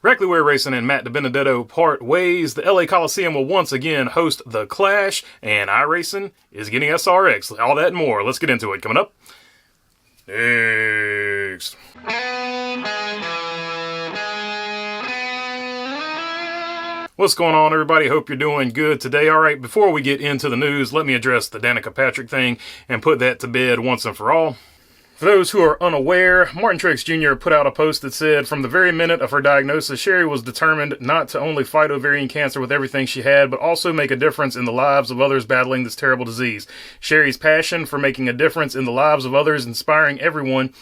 Rackley W.A.R Racing and Matty DiBenedetto part ways. The LA Coliseum will once again host the Clash, and iRacing is getting SRX. All that and more. Let's get into it. Coming up next. What's going on, everybody? Hope you're doing good today. All right, before we get into the news, let me address the Danica Patrick thing and put that to bed once and for all. For those who are unaware, Martin Truex Jr. put out a post that said, from the very minute of her diagnosis, Sherry was determined not to only fight ovarian cancer with everything she had, but also make a difference in the lives of others battling this terrible disease. Sherry's passion for making a difference in the lives of others, inspiring everyone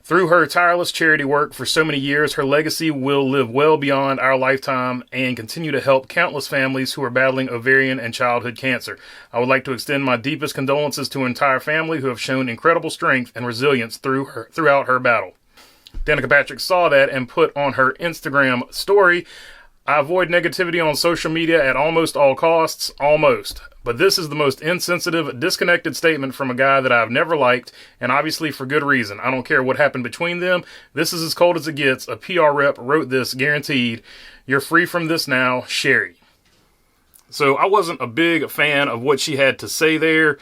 through her tireless charity work for so many years, her legacy will live well beyond our lifetime and continue to help countless families who are battling ovarian and childhood cancer. I would like to extend my deepest condolences to her entire family who have shown incredible strength and resilience throughout her battle. Danica Patrick saw that and put on her Instagram story, I avoid negativity on social media at almost all costs, almost. But this is the most insensitive, disconnected statement from a guy that I've never liked, and obviously for good reason. I don't care what happened between them. This is as cold as it gets. A PR rep wrote this, guaranteed. You're free from this now, Sherry. So I wasn't a big fan of what she had to say there.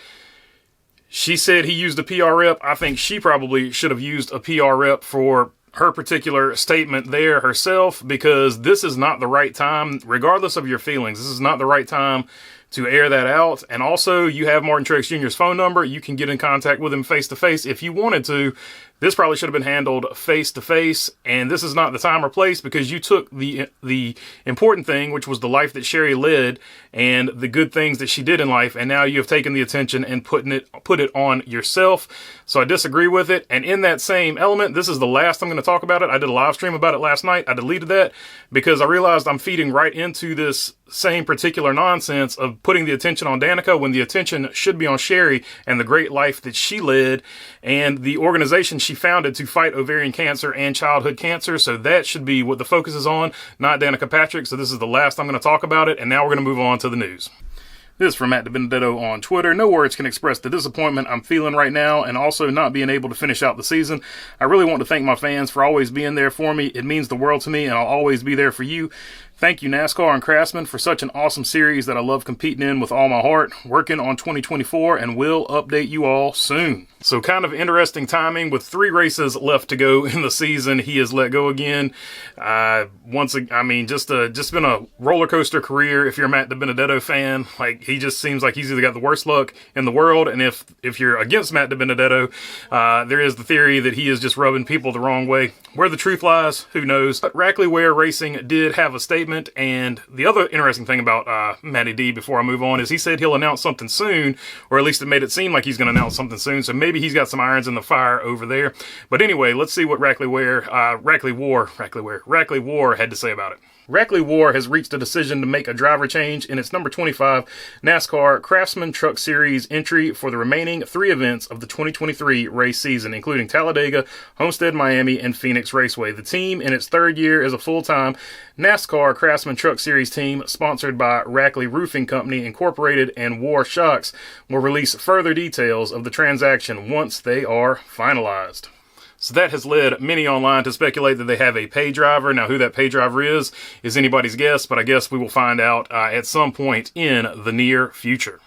She said he used a PR rep. I think she probably should have used a PR rep for her particular statement there herself, because this is not the right time, regardless of your feelings. This is not the right time to air that out. And also, you have Martin Truex Jr.'s phone number. You can get in contact with him face-to-face if you wanted to. This probably should have been handled face-to-face, and this is not the time or place, because you took the important thing, which was the life that Sherry led and the good things that she did in life, and now you have taken the attention and put it on yourself. So I disagree with it. And in that same element, this is the last I'm going to talk about it. I did a live stream about it last night. I deleted that because I realized I'm feeding right into this same particular nonsense of putting the attention on Danica when the attention should be on Sherry and the great life that she led and the organization she founded to fight ovarian cancer and childhood cancer. So that should be what the focus is on, not Danica Patrick. So this is the last I'm going to talk about it. And now we're going to move on to the news. This is from Matty DiBenedetto on Twitter. No words can express the disappointment I'm feeling right now, and also not being able to finish out the season. I really want to thank my fans for always being there for me. It means the world to me, and I'll always be there for you. Thank you, NASCAR and Craftsman, for such an awesome series that I love competing in with all my heart. Working on 2024, and will update you all soon. So kind of interesting timing. With 3 races left to go in the season, he is let go again. Just been a roller coaster career. If you're a Matty DiBenedetto fan, like, he just seems like he's either got the worst luck in the world, and if you're against Matty DiBenedetto, there is the theory that he is just rubbing people the wrong way. Where the truth lies, who knows? But Rackley W.A.R Racing did have a statement. And the other interesting thing about Matty D, before I move on, is he said he'll announce something soon, or at least it made it seem like he's going to announce something soon. So maybe he's got some irons in the fire over there. But anyway, let's see what Rackley W.A.R had to say about it. Rackley W.A.R has reached a decision to make a driver change in its number 25 NASCAR Craftsman Truck Series entry for the remaining 3 events of the 2023 race season, including Talladega, Homestead, Miami, and Phoenix Raceway. The team, in its 3rd year as a full-time NASCAR Craftsman Truck Series team, sponsored by Rackley Roofing Company Incorporated and W.A.R Shocks, will release further details of the transaction once they are finalized. So that has led many online to speculate that they have a pay driver. Now, who that pay driver is anybody's guess, but I guess we will find out at some point in the near future.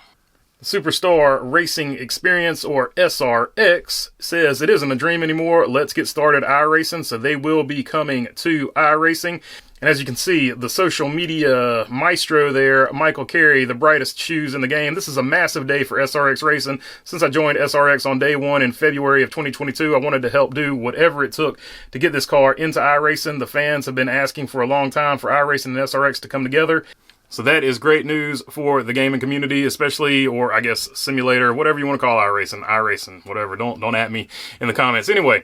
Superstar Racing Experience, or SRX, says it isn't a dream anymore. Let's get started iRacing. So they will be coming to iRacing. And as you can see, the social media maestro there, Michael Carey, the brightest shoes in the game. This is a massive day for SRX Racing. Since I joined SRX on day 1 in February of 2022, I wanted to help do whatever it took to get this car into iRacing. The fans have been asking for a long time for iRacing and SRX to come together. So that is great news for the gaming community, especially, or I guess simulator, whatever you want to call iRacing, whatever. Don't at me in the comments. Anyway,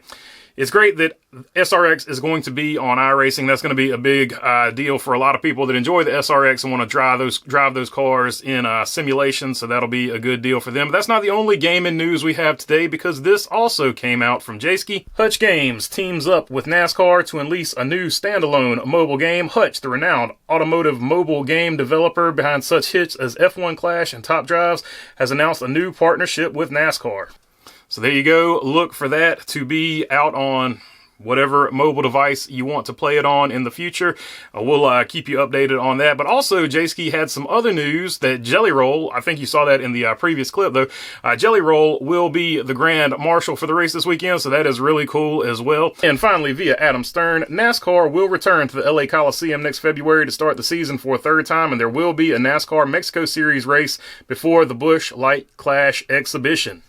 it's great that SRX is going to be on iRacing. That's going to be a big deal for a lot of people that enjoy the SRX and want to drive those cars in simulation. So that'll be a good deal for them. But that's not the only gaming news we have today, because this also came out from Jayski. Hutch Games teams up with NASCAR to unleash a new standalone mobile game. Hutch, the renowned automotive mobile game developer behind such hits as F1 Clash and Top Drives, has announced a new partnership with NASCAR. So there you go. Look for that to be out on whatever mobile device you want to play it on in the future. We'll keep you updated on that. But also, J-Ski had some other news that Jelly Roll, I think you saw that in the previous clip though, Jelly Roll will be the Grand Marshal for the race this weekend, so that is really cool as well. And finally, via Adam Stern, NASCAR will return to the LA Coliseum next February to start the season for a third time, and there will be a NASCAR Mexico Series race before the Busch Light Clash exhibition.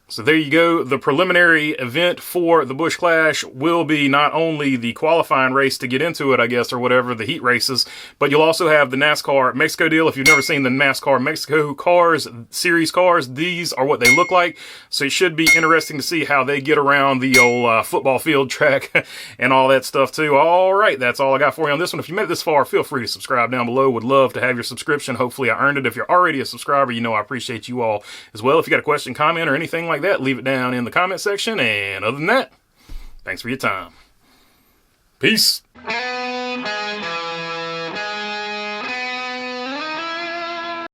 So there you go. The preliminary event for the Busch Clash will be not only the qualifying race to get into it, I guess, or whatever, the heat races, but you'll also have the NASCAR Mexico deal. If you've never seen the NASCAR Mexico cars, series cars, these are what they look like. So it should be interesting to see how they get around the old football field track and all that stuff too. All right, that's all I got for you on this one. If you made it this far, feel free to subscribe down below. Would love to have your subscription. Hopefully I earned it. If you're already a subscriber, you know I appreciate you all as well. If you got a question, comment, or anything like that, leave it down in the comment section. And other than that, thanks for your time. Peace.